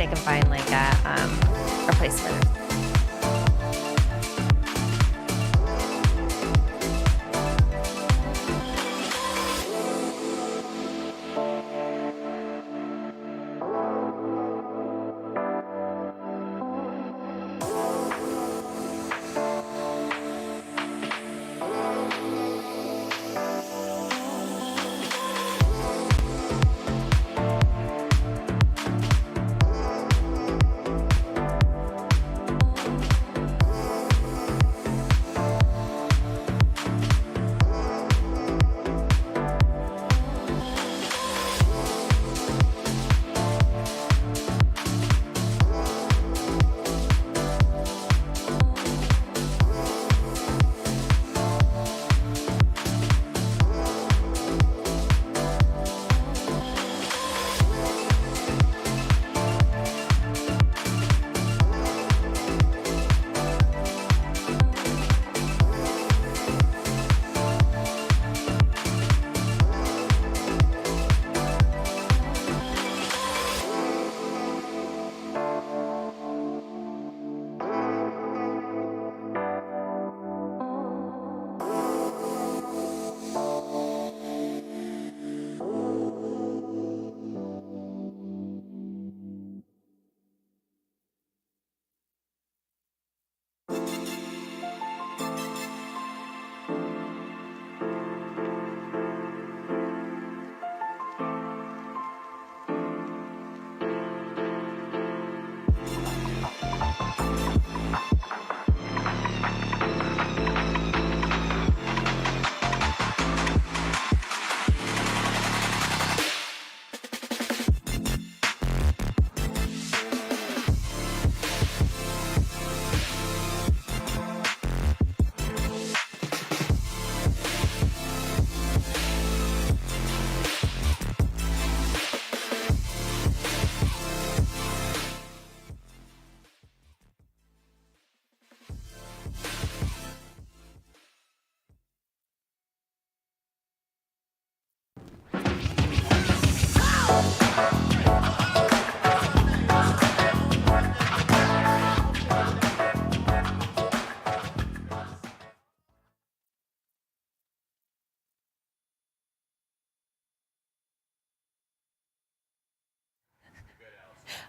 they can find like a replacement.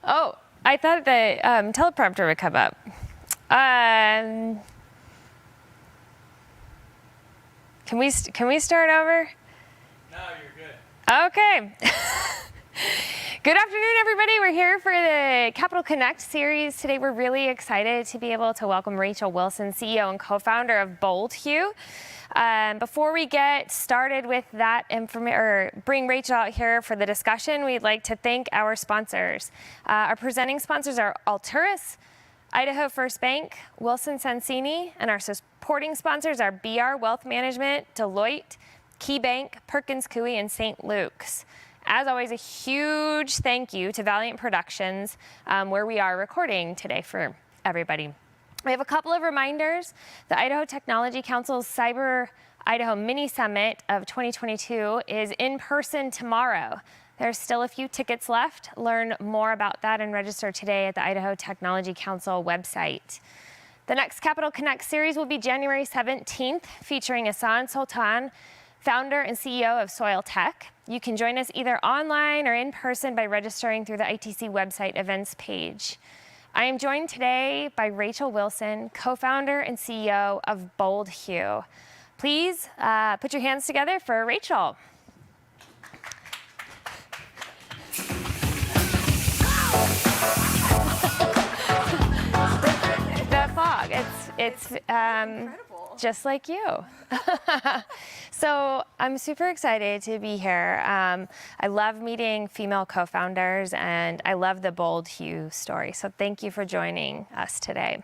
Oh, I thought the teleprompter would come up. Can we start over? No, you're good. Okay. Good afternoon, everybody. We're here for the Capital Connect series. Today, we're really excited to be able to welcome Rachel Wilson, CEO and co-founder of Boldhue. Before we get started with that bring Rachel out here for the discussion, we'd like to thank our sponsors. Our presenting sponsors are Alturas, Idaho First Bank, Wilson Sonsini, and our supporting sponsors are BR Wealth Management, Deloitte, KeyBank, Perkins Coie, and St. Luke's. As always, a huge thank you to Valiant Productions, where we are recording today for everybody. We have a couple of reminders. The Idaho Technology Council's Cyber Idaho Mini Summit of 2022 is in person tomorrow. There's still a few tickets left. Learn more about that and register today at the Idaho Technology Council website. The next Capital Connect series will be January 17th, featuring Asan Sultan, founder and CEO of Soil Tech. You can join us either online or in person by registering through the ITC website events page. I am joined today by Rachel Wilson, co-founder and CEO of Boldhue. Please put your hands together for Rachel. The fog, it's just like you. So I'm super excited to be here. I love meeting female co-founders, and I love the Boldhue story. So thank you for joining us today.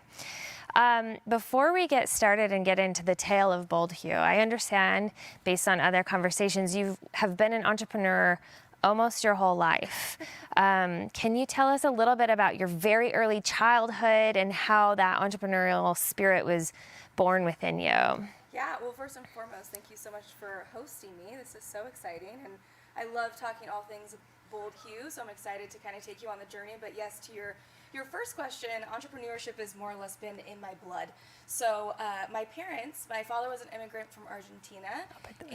Before we get started and get into the tale of Boldhue, I understand, based on other conversations, you have been an entrepreneur almost your whole life. Can you tell us a little bit about your very early childhood and how that entrepreneurial spirit was born within you? Yeah, well, first and foremost, thank you so much for hosting me. This is so exciting, and I love talking all things Boldhue, so I'm excited to kind of take you on the journey. But yes, to your first question, entrepreneurship has more or less been in my blood. So my parents, my father was an immigrant from Argentina,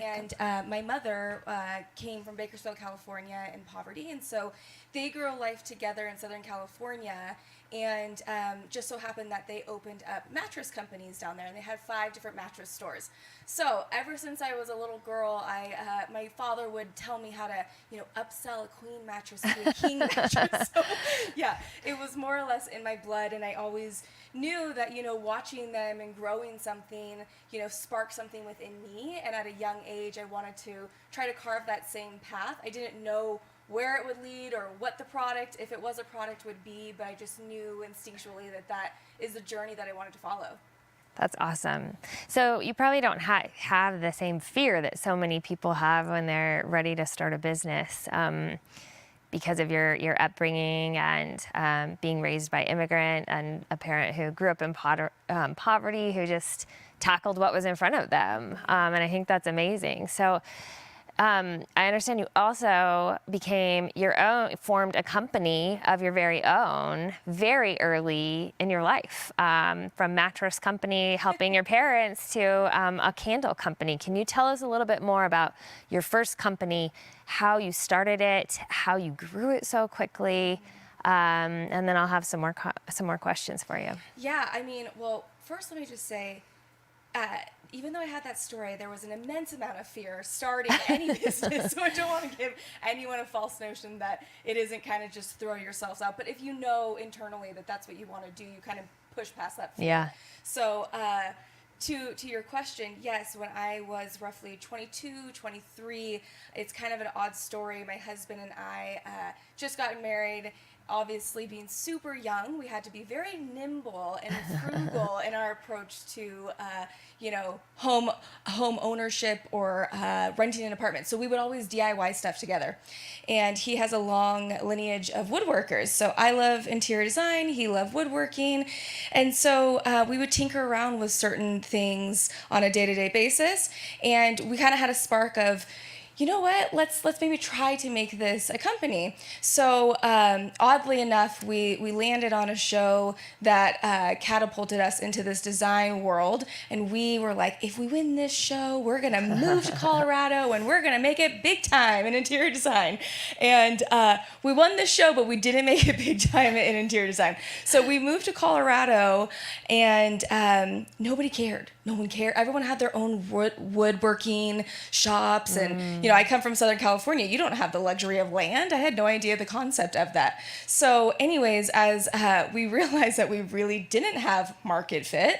and my mother came from Bakersfield, California in poverty, and so they grew a life together in Southern California, and just so happened that they opened up mattress companies down there, and they had 5 different mattress stores. So ever since I was a little girl, my father would tell me how to, upsell a queen mattress to a king mattress. So yeah, it was more or less in my blood, and I always knew that, watching them and growing something, sparked something within me, and at a young age, I wanted to try to carve that same path. I didn't know where it would lead or what the product, if it was a product, would be, but I just knew instinctually that is the journey that I wanted to follow. That's awesome. So you probably don't have the same fear that so many people have when they're ready to start a business because of your upbringing and being raised by immigrant and a parent who grew up in poverty, who just tackled what was in front of them. And I think that's amazing. So I understand you also formed a company of your very own very early in your life, from mattress company helping your parents to a candle company. Can you tell us a little bit more about your first company, how you started it, how you grew it so quickly, and then I'll have some more questions for you. Yeah, well, first let me just say, even though I had that story, there was an immense amount of fear starting any business, so I don't want to give anyone a false notion that it isn't kind of just throw yourselves out. But if you know internally that that's what you want to do, you kind of push past that fear. Yeah. So to your question, yes, when I was roughly 22, 23, it's kind of an odd story. My husband and I just got married. Obviously, being super young, we had to be very nimble and frugal in our approach to, home ownership or renting an apartment. So we would always DIY stuff together. And he has a long lineage of woodworkers. So I love interior design. He loved woodworking. And so we would tinker around with certain things on a day-to-day basis. And we kind of had a spark of, you know what, let's maybe try to make this a company. So oddly enough, we landed on a show that catapulted us into this design world. And we were like, if we win this show, we're going to move to Colorado and we're going to make it big time in interior design. And we won this show, but we didn't make it big time in interior design. So we moved to Colorado, and nobody cared. No one cared. Everyone had their own woodworking shops. And, I come from Southern California. You don't have the luxury of land. I had no idea the concept of that. So anyways, as we realized that we really didn't have market fit,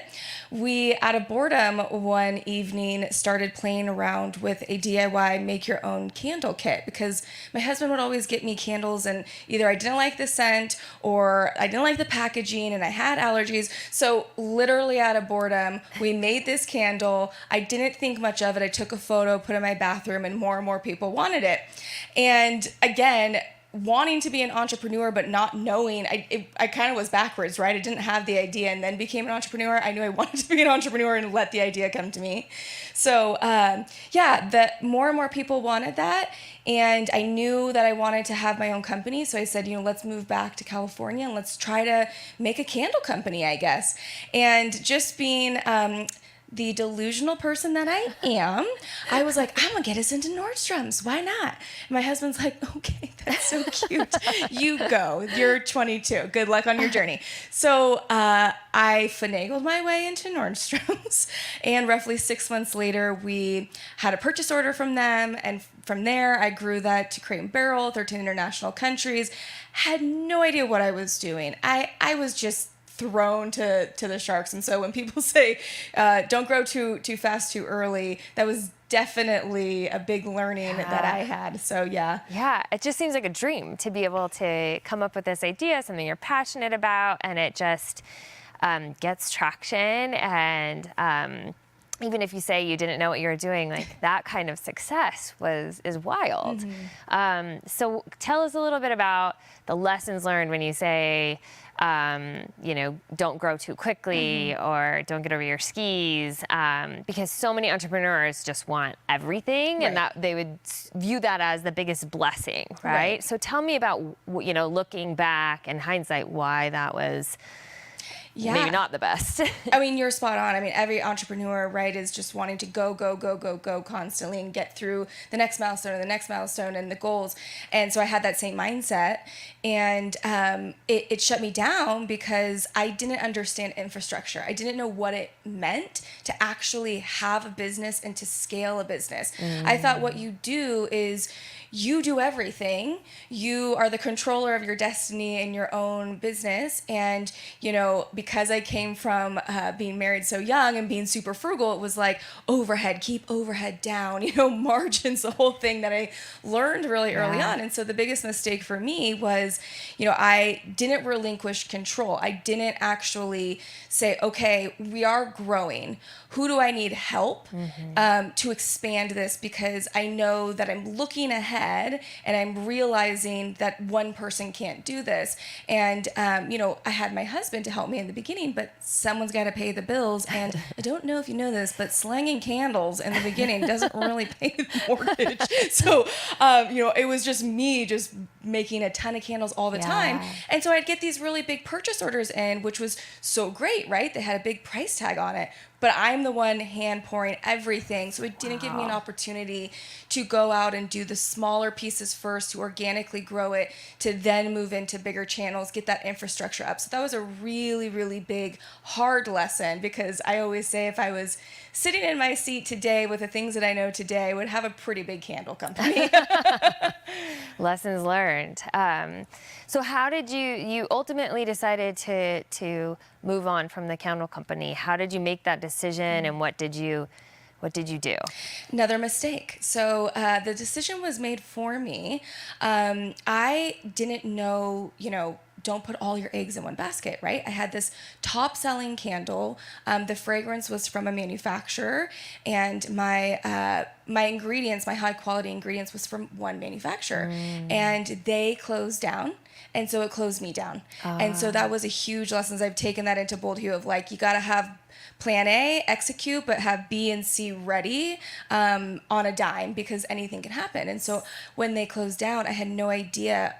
we, out of boredom, one evening started playing around with a DIY make-your-own candle kit, because my husband would always get me candles, and either I didn't like the scent or I didn't like the packaging and I had allergies. So literally out of boredom, we made this candle. I didn't think much of it. I took a photo, put it in my bathroom, and more people wanted it. And again, wanting to be an entrepreneur but not knowing, I kind of was backwards, right? I didn't have the idea and then became an entrepreneur. I knew I wanted to be an entrepreneur and let the idea come to me. So that more and more people wanted that, and I knew that I wanted to have my own company. So I said, let's move back to California and let's try to make a candle company, I guess. And just being the delusional person that I am, I was like, I'm gonna get us into Nordstrom's. Why not? And my husband's like, okay, that's so cute. You go. You're 22. Good luck on your journey. So I finagled my way into Nordstrom's, and roughly 6 months later, we had a purchase order from them, and from there, I grew that to Crate and Barrel, 13 international countries. Had no idea what I was doing. I was just thrown to the sharks. And so when people say don't grow too fast too early, that was definitely a big learning that I had. So yeah, it just seems like a dream to be able to come up with this idea, something you're passionate about, and it just gets traction, and even if you say you didn't know what you were doing, like that kind of success is wild. So tell us a little bit about the lessons learned when you say, don't grow too quickly or don't get over your skis, because so many entrepreneurs just want everything, and that they would view that as the biggest blessing, right? So tell me about, looking back in hindsight, why that was maybe not the best. I mean, you're spot on. I mean, every entrepreneur, right, is just wanting to go constantly and get through the next milestone and the next milestone and the goals. And so I had that same mindset, and it shut me down because I didn't understand infrastructure. I didn't know what it meant to actually have a business and to scale a business. I thought what you do is you do everything. You are the controller of your destiny in your own business. And, because I came from being married so young and being super frugal, it was like overhead, keep overhead down, margins, the whole thing that I learned really early on. And so the biggest mistake for me was, I didn't relinquish control. I didn't actually say, okay, we are growing. Who do I need help to expand this? Because I know that I'm looking ahead and I'm realizing that one person can't do this. And, I had my husband to help me in the beginning, but someone's got to pay the bills. And I don't know if you know this, but slanging candles in the beginning doesn't really pay the mortgage. So, it was just me just making a ton of candles all the time. And so I'd get these really big purchase orders in, which was so great, right? They had a big price tag on it. But I'm the one hand pouring everything. So it didn't give me an opportunity to go out and do the smaller pieces first, to organically grow it, to then move into bigger channels, get that infrastructure up. So that was a really, really big, hard lesson, because I always say if I was sitting in my seat today with the things that I know today, I would have a pretty big candle company. Lessons learned. So how did you ultimately decided to move on from the candle company? How did you make that decision, and what did you do? Another mistake. So the decision was made for me. I didn't know, don't put all your eggs in one basket, right? I had this top-selling candle. The fragrance was from a manufacturer, and my ingredients, my high-quality ingredients, was from one manufacturer. And they closed down. And so it closed me down. And so that was a huge lesson. I've taken that into Boldhue of like, you got to have plan A, execute, but have B and C ready on a dime, because anything can happen. And so when they closed down, I had no idea.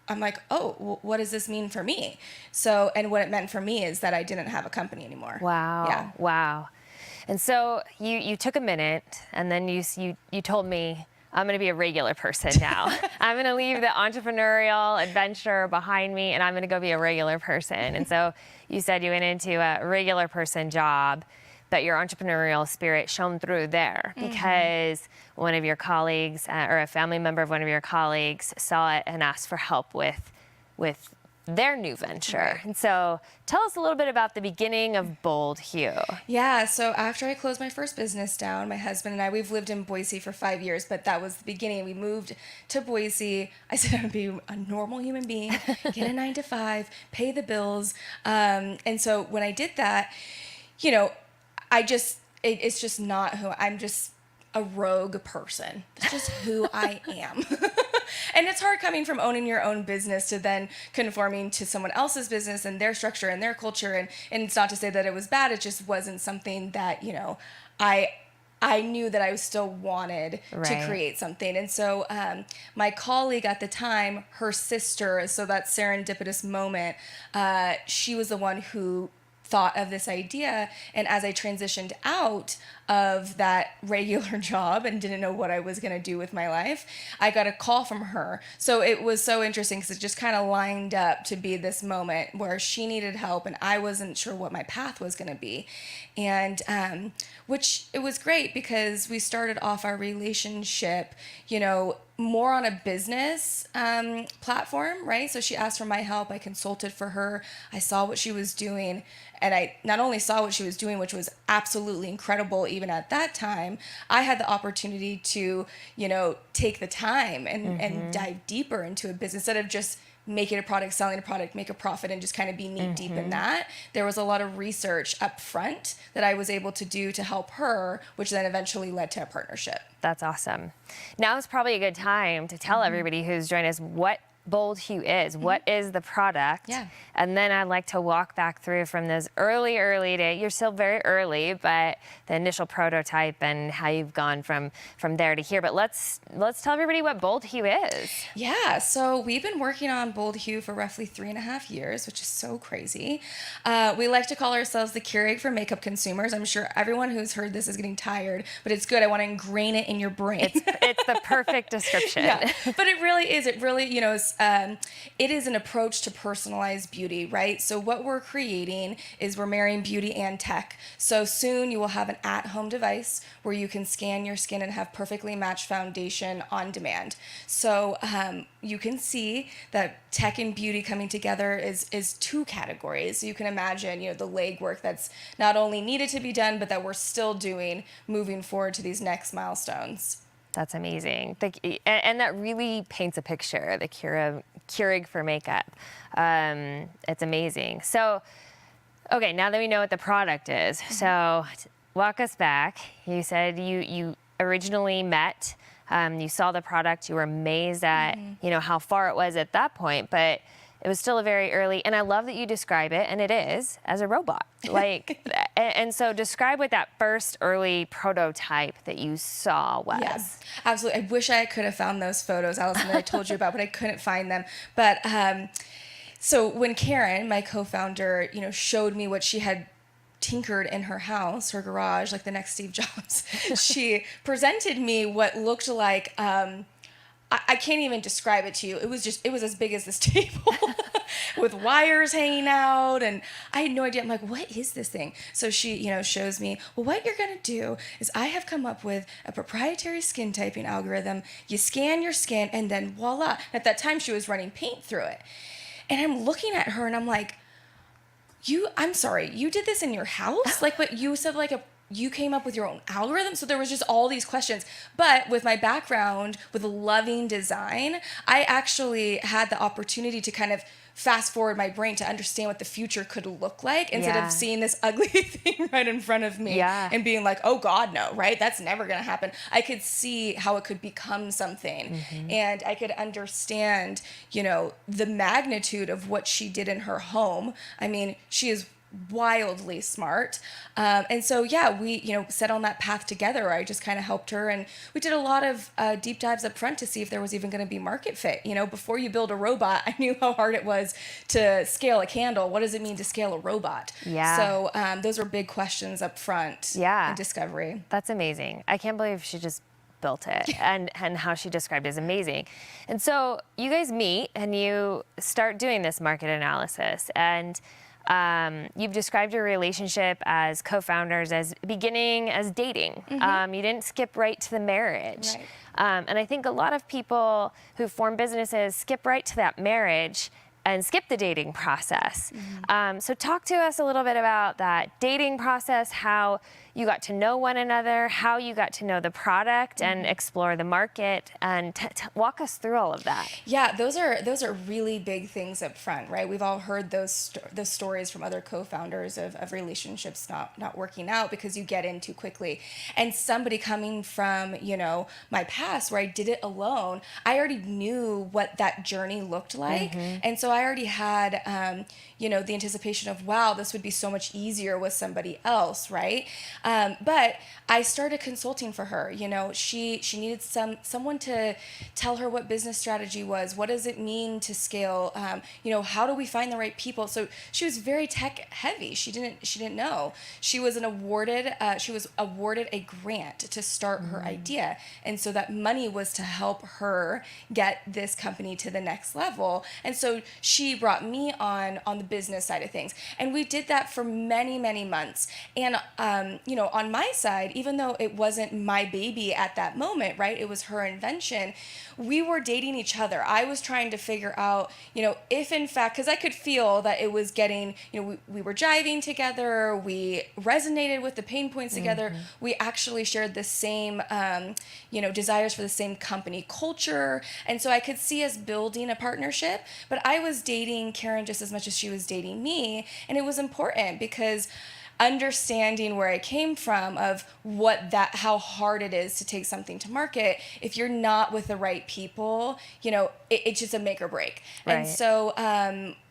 I'm like, oh, what does this mean for me? So, and what it meant for me is that I didn't have a company anymore. Wow. Yeah. Wow. And so you took a minute, and then you told me, I'm going to be a regular person now. I'm going to leave the entrepreneurial adventure behind me, and I'm going to go be a regular person. And so you said you went into a regular person job, but your entrepreneurial spirit shone through there because one of your colleagues or a family member of one of your colleagues saw it and asked for help with their new venture. And so tell us a little bit about the beginning of Boldhue. Yeah, so after I closed my first business down, my husband and I, we've lived in Boise for 5 years, but that was the beginning. We moved to Boise. I said I would be a normal human being, get a 9 to 5, pay the bills. And so when I did that, it's just not who I'm just a rogue person. That's just who I am. And it's hard coming from owning your own business to then conforming to someone else's business and their structure and their culture. And it's not to say that it was bad. It just wasn't something that, I knew that I still wanted to create something. And so my colleague at the time, her sister, so that serendipitous moment, she was the one who thought of this idea. And as I transitioned out of that regular job and didn't know what I was going to do with my life, I got a call from her. So it was so interesting because it just kind of lined up to be this moment where she needed help and I wasn't sure what my path was going to be. And which it was great because we started off our relationship, more on a business platform, right? So she asked for my help. I consulted for her. I saw what she was doing. And I not only saw what she was doing, which was absolutely incredible even at that time, I had the opportunity to, take the time and dive deeper into a business instead of just making a product, selling a product, make a profit, and just kind of be knee deep in that. There was a lot of research up front that I was able to do to help her, which then eventually led to a partnership. That's awesome. Now is probably a good time to tell everybody who's joined us what Boldhue is. What is the product? Yeah. And then I'd like to walk back through from those early days. You're still very early, but the initial prototype and how you've gone from there to here. But let's tell everybody what Boldhue is. Yeah, so we've been working on Boldhue for roughly 3.5 years, which is so crazy. We like to call ourselves the Keurig for makeup consumers. I'm sure everyone who's heard this is getting tired, but it's good. I want to ingrain it in your brain. It's the perfect description. Yeah, but it really is. It really, it is an approach to personalized beauty, right? So what we're creating is we're marrying beauty and tech. So soon you will have an at-home device where you can scan your skin and have perfectly matched foundation on demand. So you can see that tech and beauty coming together is two categories. So you can imagine, the legwork that's not only needed to be done, but that we're still doing moving forward to these next milestones. That's amazing. And that really paints a picture, the Keurig for makeup. It's amazing. So, okay, now that we know what the product is, so walk us back. You said you originally met, you saw the product, you were amazed at, how far it was at that point, but it was still a very early, and I love that you describe it, and it is, as a robot. And so describe what that first early prototype that you saw was. Yes, absolutely. I wish I could have found those photos, Alison, that I told you about, but I couldn't find them. But so when Karen, my co-founder, showed me what she had tinkered in her house, her garage, like the next Steve Jobs, she presented me what looked like, I can't even describe it to you. It was as big as this table with wires hanging out. And I had no idea. I'm like, what is this thing? So she, shows me, well, what you're going to do is I have come up with a proprietary skin typing algorithm. You scan your skin and then voila. At that time, she was running paint through it. And I'm looking at her and I'm like, I'm sorry, you did this in your house? Like, but you said you came up with your own algorithm? So there was just all these questions. But with my background with loving design, I actually had the opportunity to kind of fast forward my brain to understand what the future could look like instead of seeing this ugly thing right in front of me and being like, oh God, no, right? That's never going to happen. I could see how it could become something and I could understand, the magnitude of what she did in her home. I mean, she is wildly smart. And so, we, set on that path together. I just kind of helped her and we did a lot of deep dives up front to see if there was even going to be market fit. Before you build a robot, I knew how hard it was to scale a candle. What does it mean to scale a robot? Yeah. So those were big questions up front in discovery. That's amazing. I can't believe she just built it and how she described it is amazing. And so you guys meet and you start doing this market analysis and you've described your relationship as co-founders as beginning as dating. You didn't skip right to the marriage. Right. And I think a lot of people who form businesses skip right to that marriage and skip the dating process. So talk to us a little bit about that dating process, how you got to know one another, how you got to know the product and explore the market, and walk us through all of that. Yeah, those are really big things up front, right? We've all heard those stories from other co-founders of relationships not working out because you get in too quickly. And somebody coming from, my past where I did it alone, I already knew what that journey looked like. And so I already had, the anticipation of, wow, this would be so much easier with somebody else, right? But I started consulting for her. She needed someone to tell her what business strategy was. What does it mean to scale? How do we find the right people? So she was very tech heavy. She didn't know. She was awarded a grant to start her idea, and so that money was to help her get this company to the next level. And so she brought me on the business side of things, and we did that for many months. And on my side, even though it wasn't my baby at that moment, right? It was her invention. We were dating each other. I was trying to figure out, if in fact, because I could feel that it was getting, we were jiving together. We resonated with the pain points together. We actually shared the same, desires for the same company culture. And so I could see us building a partnership, but I was dating Karen just as much as she was dating me. And it was important because understanding where I came from of how hard it is to take something to market. If you're not with the right people, it's just a make or break. Right. And so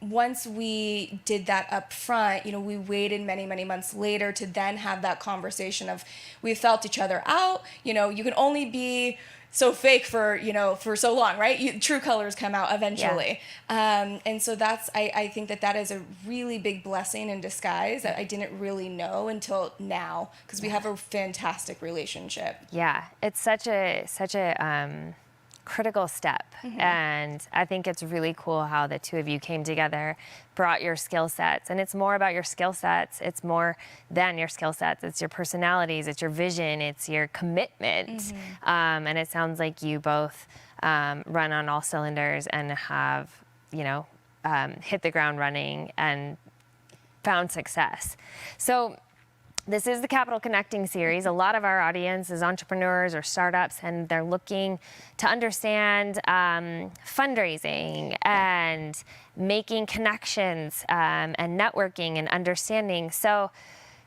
once we did that up front, we waited many, many months later to then have that conversation of we felt each other out. You can only be so fake for so long, right? True colors come out eventually. Yeah. And so I think that is a really big blessing in disguise that I didn't really know until now, because we have a fantastic relationship. Yeah, it's such a critical step. And I think it's really cool how the two of you came together, brought your skill sets, and it's more about your skill sets. It's more than your skill sets. It's your personalities, it's your vision, it's your commitment. And it sounds like you both run on all cylinders and have, hit the ground running and found success. So this is the Capital Connecting series. A lot of our audience is entrepreneurs or startups, and they're looking to understand fundraising and making connections and networking and understanding. So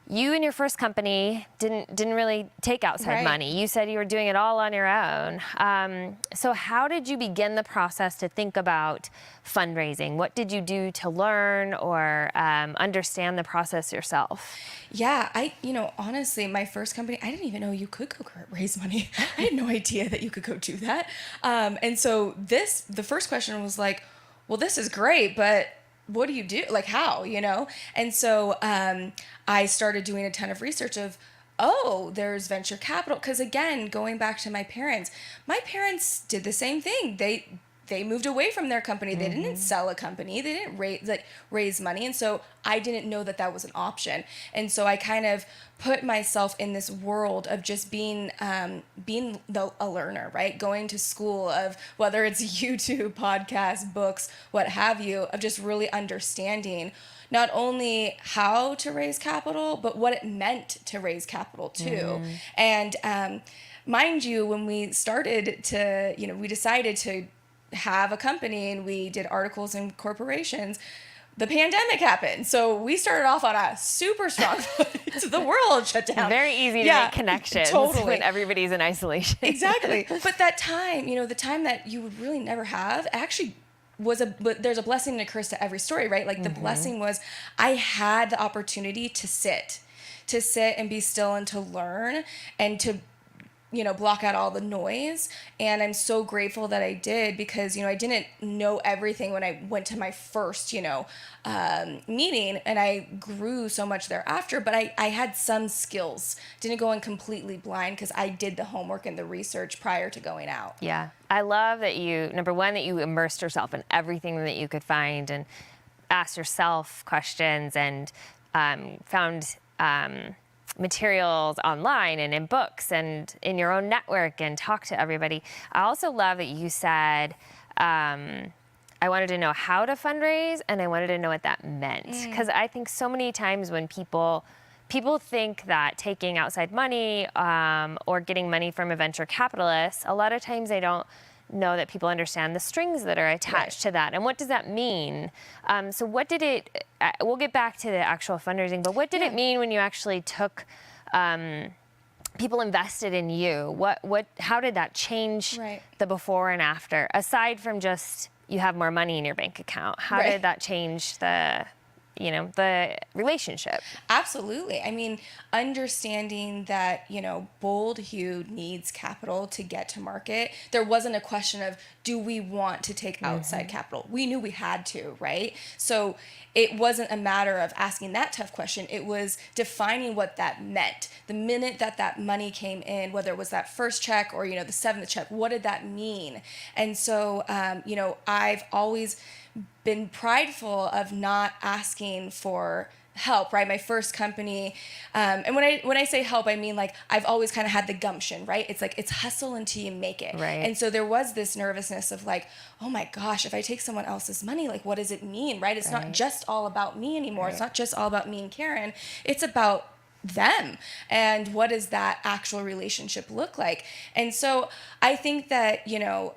you and your first company didn't really take outside money. You said you were doing it all on your own. So how did you begin the process to think about fundraising? What did you do to learn or understand the process yourself? Yeah, honestly, my first company, I didn't even know you could go raise money. I had no idea that you could go do that. And so the first question was like, well, this is great, but what do you do? Like how, And so I started doing a ton of research of, there's venture capital. Because again, going back to my parents did the same thing. They moved away from their company. They didn't sell a company. They didn't raise money. And so I didn't know that was an option. And so I kind of put myself in this world of just being a learner, right? Going to school of whether it's YouTube, podcasts, books, what have you, of just really understanding not only how to raise capital, but what it meant to raise capital too. And mind you, when we started to, we decided to have a company and we did articles in corporations, the pandemic happened. So we started off on a super strong foot. The world shut down. Very easy to make connections when everybody's in isolation. Exactly. But that time, the time that you would really never have, actually there's a blessing and a curse to every story, right? Like the blessing was I had the opportunity to sit and be still and to learn and to block out all the noise. And I'm so grateful that I did, because, I didn't know everything when I went to my first, meeting, and I grew so much thereafter, but I had some skills. Didn't go in completely blind because I did the homework and the research prior to going out. Yeah. I love that number one, that you immersed yourself in everything that you could find and asked yourself questions and found materials online and in books and in your own network and talk to everybody. I also love that you said, I wanted to know how to fundraise and I wanted to know what that meant. Because I think so many times when people think that taking outside money or getting money from a venture capitalist, a lot of times they don't know that people understand the strings that are attached to that. And what does that mean? So what did it, we'll get back to the actual fundraising, but what did it mean when you actually took, people invested in you? How did that change the before and after? Aside from just you have more money in your bank account, how did that change the relationship? Absolutely. I mean, understanding that, Boldhue needs capital to get to market. There wasn't a question of, do we want to take outside capital? We knew we had to, right? So it wasn't a matter of asking that tough question. It was defining what that meant. The minute that money came in, whether it was that first check or, the seventh check, what did that mean? And so, I've always been prideful of not asking for help, right? My first company. And when I say help, I mean like I've always kind of had the gumption, right? It's like it's hustle until you make it. Right. And so there was this nervousness of like, oh my gosh, if I take someone else's money, like what does it mean, right? It's not just all about me anymore. It's not just all about me and Karen. It's about them, and what does that actual relationship look like? And so I think that, you know,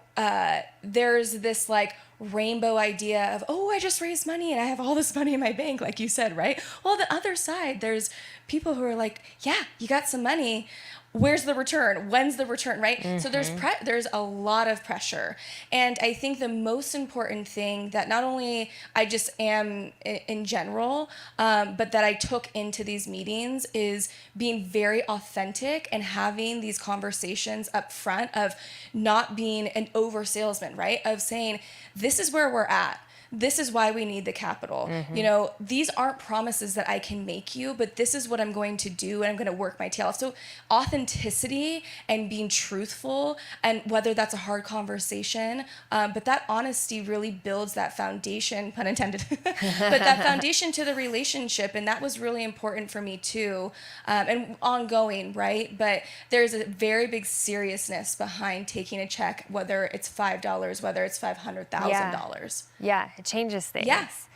there's this like rainbow idea of, oh, I just raised money and I have all this money in my bank, like you said, right? Well, the other side, there's people who are like, yeah, you got some money. Where's the return? When's the return, right? So there's a lot of pressure. And I think the most important thing that not only I just am in general, but that I took into these meetings is being very authentic and having these conversations up front of not being an over salesman, right? Of saying, this is where we're at. This is why we need the capital. You know, these aren't promises that I can make you, but this is what I'm going to do, and I'm going to work my tail off. So authenticity and being truthful, and whether that's a hard conversation, but that honesty really builds that foundation, pun intended, but that foundation to the relationship. And that was really important for me too, and ongoing, right? But there's a very big seriousness behind taking a check, whether it's $5, whether it's $500,000. Yeah, it changes things. Yes.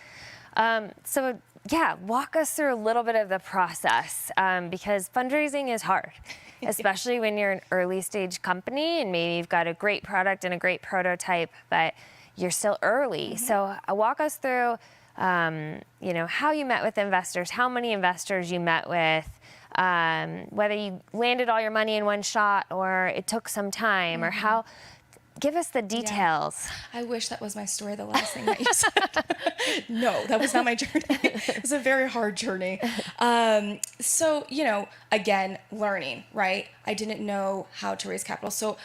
So yeah, walk us through a little bit of the process, because fundraising is hard, especially when you're an early stage company and maybe you've got a great product and a great prototype, but you're still early. So walk us through, you know, how you met with investors, how many investors you met with, whether you landed all your money in one shot or it took some time, or how. Give us the details. Yeah. I wish that was my story, the last thing that you said. No, that was not my journey. It was a very hard journey. So, you know, again, learning, right? I didn't know how to raise capital. So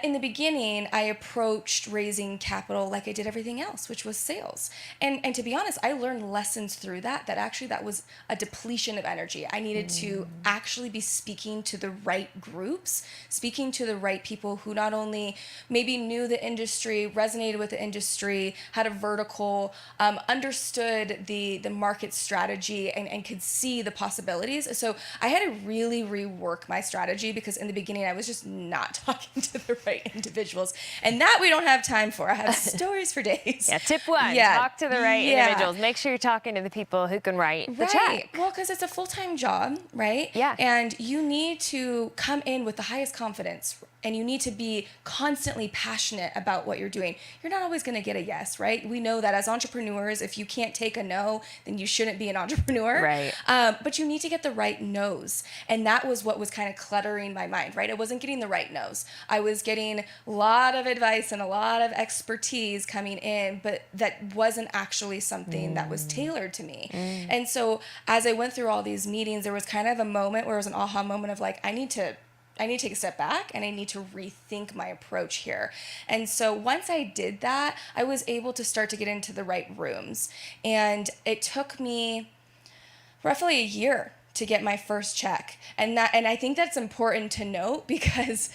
in the beginning, I approached raising capital like I did everything else, which was sales. And to be honest, I learned lessons through that actually that was a depletion of energy. I needed to actually be speaking to the right groups, speaking to the right people who not only maybe knew the industry, resonated with the industry, had a vertical, understood the market strategy, and could see the possibilities. So I had to really rework my strategy, because in the beginning, I was just not talking to the right individuals, and that we don't have time for. I have stories for days. Yeah, tip one, talk to the right individuals. Make sure you're talking to the people who can write the check. Well, because it's a full-time job, right? Yeah. And you need to come in with the highest confidence, and you need to be constantly passionate about what you're doing. You're not always going to get a yes, right? We know that as entrepreneurs, if you can't take a no, then you shouldn't be an entrepreneur. Right. But you need to get the right no's. And that was what was kind of cluttering my mind, right? I wasn't getting the right no's. I was getting a lot of advice and a lot of expertise coming in, but that wasn't actually something that was tailored to me. And so as I went through all these meetings, there was kind of a moment where it was an aha moment of like, I need to take a step back, and I need to rethink my approach here. And so once I did that, I was able to start to get into the right rooms. And it took me roughly a year to get my first check. And I think that's important to note, because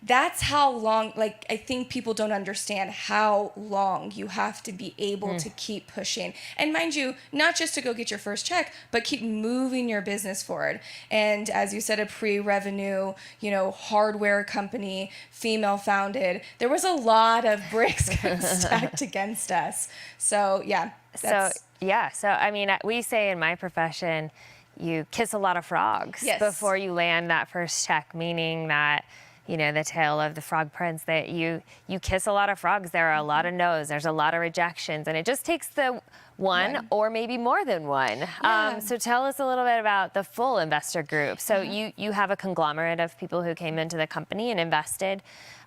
that's how long, like, I think people don't understand how long you have to be able to keep pushing. And mind you, not just to go get your first check, but keep moving your business forward. And as you said, a pre-revenue, you know, hardware company, female founded, there was a lot of bricks stacked against us. So yeah. So I mean, we say in my profession, you kiss a lot of frogs before you land that first check, meaning that, you know, the tale of the frog prince, that you kiss a lot of frogs. There are a lot of no's, there's a lot of rejections, and it just takes the one or maybe more than one. Yeah. So tell us a little bit about the full investor group. So you have a conglomerate of people who came into the company and invested.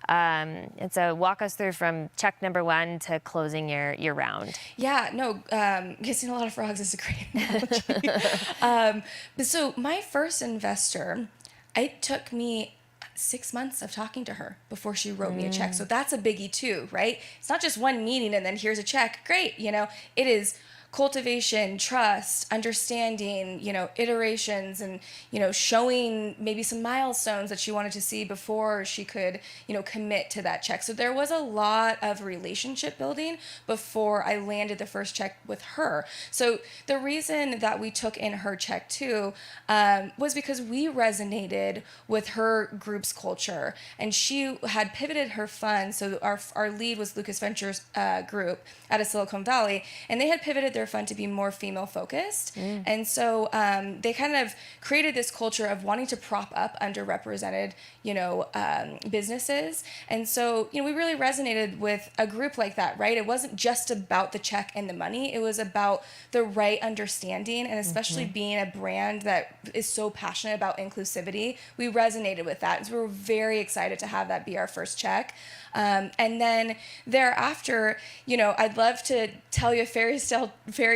And so walk us through from check number one to closing your round. Yeah, no, kissing a lot of frogs is a great analogy. So my first investor, it took me 6 months of talking to her before she wrote me a check. So that's a biggie too, right? It's not just one meeting and then here's a check. Great. You know, it is cultivation, trust, understanding, iterations, and, showing maybe some milestones that she wanted to see before she could, commit to that check. So there was a lot of relationship building before I landed the first check with her. So the reason that we took in her check too was because we resonated with her group's culture, and she had pivoted her fund. So our lead was Lucas Ventures group out of Silicon Valley, and they had pivoted their fund to be more female focused. And so they kind of created this culture of wanting to prop up underrepresented, businesses. And so, we really resonated with a group like that, right? It wasn't just about the check and the money. It was about the right understanding, and especially being a brand that is so passionate about inclusivity. We resonated with that. And so we were very excited to have that be our first check. And then thereafter, I'd love to tell you a fairy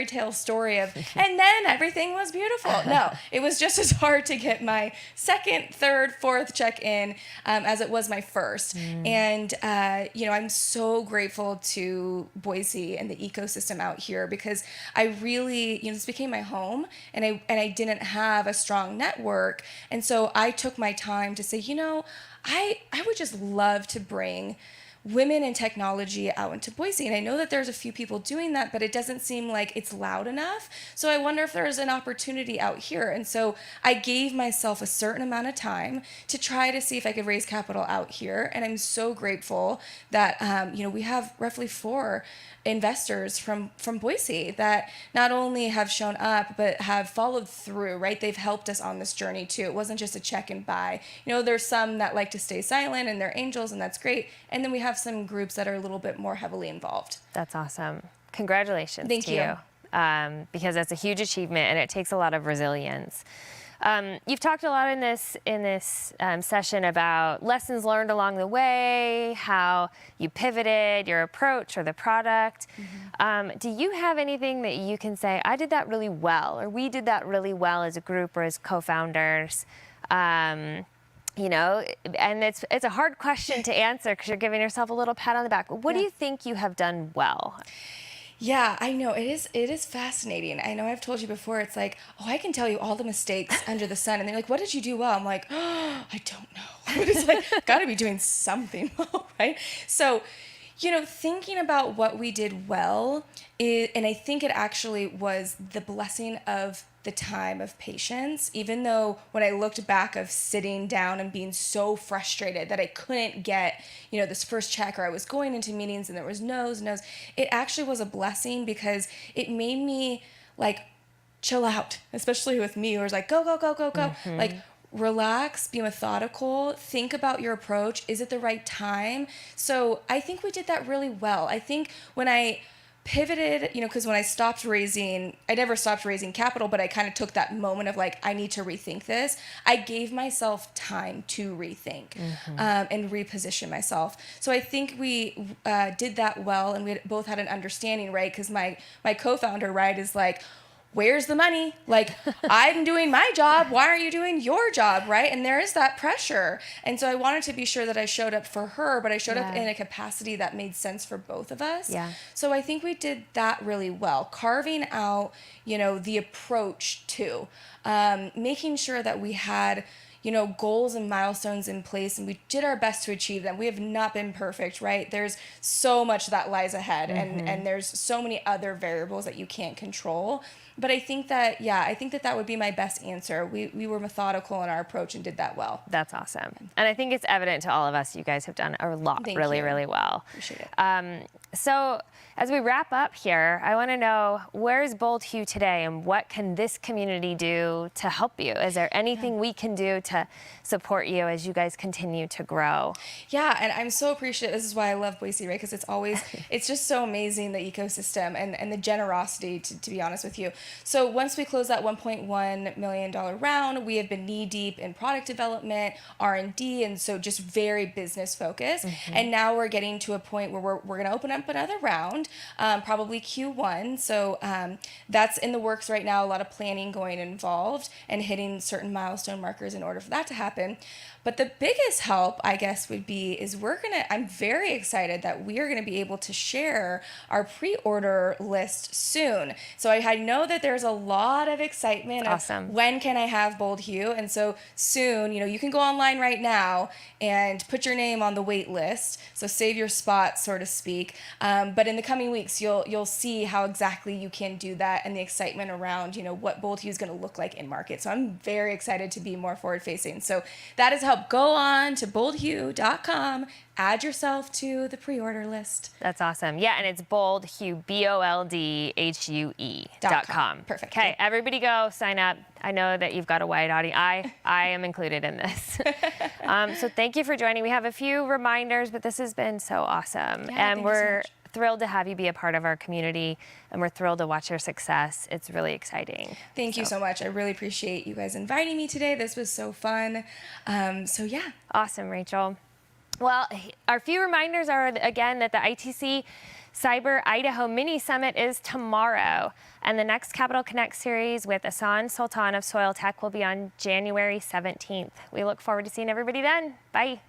tale story of, and then everything was beautiful. No, it was just as hard to get my second, third, fourth check in as it was my first. And, I'm so grateful to Boise and the ecosystem out here, because I really, this became my home, and I didn't have a strong network. And so I took my time to say, I would just love to bring women in technology out into Boise. And I know that there's a few people doing that, but it doesn't seem like it's loud enough. So I wonder if there's an opportunity out here. And so I gave myself a certain amount of time to try to see if I could raise capital out here. And I'm so grateful that, we have roughly 4 investors from Boise that not only have shown up, but have followed through, right? They've helped us on this journey too. It wasn't just a check and buy. There's some that like to stay silent and they're angels, and that's great. And then we have some groups that are a little bit more heavily involved. That's awesome. Congratulations Thank to you. Because that's a huge achievement, and it takes a lot of resilience. You've talked a lot in this session about lessons learned along the way, how you pivoted your approach or the product. Do you have anything that you can say, I did that really well, or we did that really well as a group or as co-founders? And it's a hard question to answer because you're giving yourself a little pat on the back. What do you think you have done well? Yeah, I know. It is fascinating. I know I've told you before, it's like, I can tell you all the mistakes under the sun. And they're like, what did you do well? I'm like, I don't know. But it's like, got to be doing something well, right? So, thinking about what we did well, and I think it actually was the blessing of the time of patience, even though when I looked back of sitting down and being so frustrated that I couldn't get, this first check, or I was going into meetings and there was no's, it actually was a blessing, because it made me chill out, especially with me, who was like, go. Like, relax, be methodical, think about your approach. Is it the right time? So I think we did that really well. I think when I pivoted, because when I never stopped raising capital, but I kind of took that moment of I need to rethink this. I gave myself time to rethink and reposition myself. So I think we did that well, and we both had an understanding, right? Because my co-founder, right, is like, where's the money? I'm doing my job. Why aren't you doing your job, right? And there is that pressure. And so I wanted to be sure that I showed up for her, but I showed up in a capacity that made sense for both of us. Yeah. So I think we did that really well, carving out, the approach too, making sure that we had goals and milestones in place, and we did our best to achieve them. We have not been perfect, right? There's so much that lies ahead, and there's so many other variables that you can't control. But I think that, that would be my best answer. We were methodical in our approach and did that well. That's awesome. And I think it's evident to all of us, you guys have done a lot really well. Appreciate it. So as we wrap up here, I want to know, where's Boldhue today, and what can this community do to help you? Is there anything we can do to support you as you guys continue to grow? Yeah, and I'm so appreciative. This is why I love Boise, right? Because it's just so amazing, the ecosystem and the generosity, to be honest with you. So once we close that $1.1 million round, we have been knee deep in product development, R&D, and so just very business focused. And now we're getting to a point where we're going to open up jump another round, probably Q1. So that's in the works right now. A lot of planning going involved and hitting certain milestone markers in order for that to happen. But the biggest help, I guess, I'm very excited that we are going to be able to share our pre-order list soon. So I know that there's a lot of excitement. Awesome. Of when can I have Boldhue? And so soon, you can go online right now and put your name on the wait list. So save your spot, so to speak. But in the coming weeks, you'll see how exactly you can do that and the excitement around, what Boldhue is going to look like in market. So I'm very excited to be more forward facing. So that is help. Go on to boldhue.com, add yourself to the pre-order list. That's awesome. Yeah, and it's Boldhue, BOLDHUE.com. Perfect. Okay, everybody go sign up. I know that you've got a wide audience. I am included in this. So thank you for joining. We have a few reminders, but this has been so awesome. Yeah, and we're thrilled to have you be a part of our community, and we're thrilled to watch your success. It's really exciting. Thank you so much. I really appreciate you guys inviting me today. This was so fun. Yeah. Awesome, Rachel. Well, our few reminders are, again, that the ITC Cyber Idaho Mini Summit is tomorrow, and the next Capital Connect series with Alison Sultan of Soil Tech will be on January 17th. We look forward to seeing everybody then. Bye.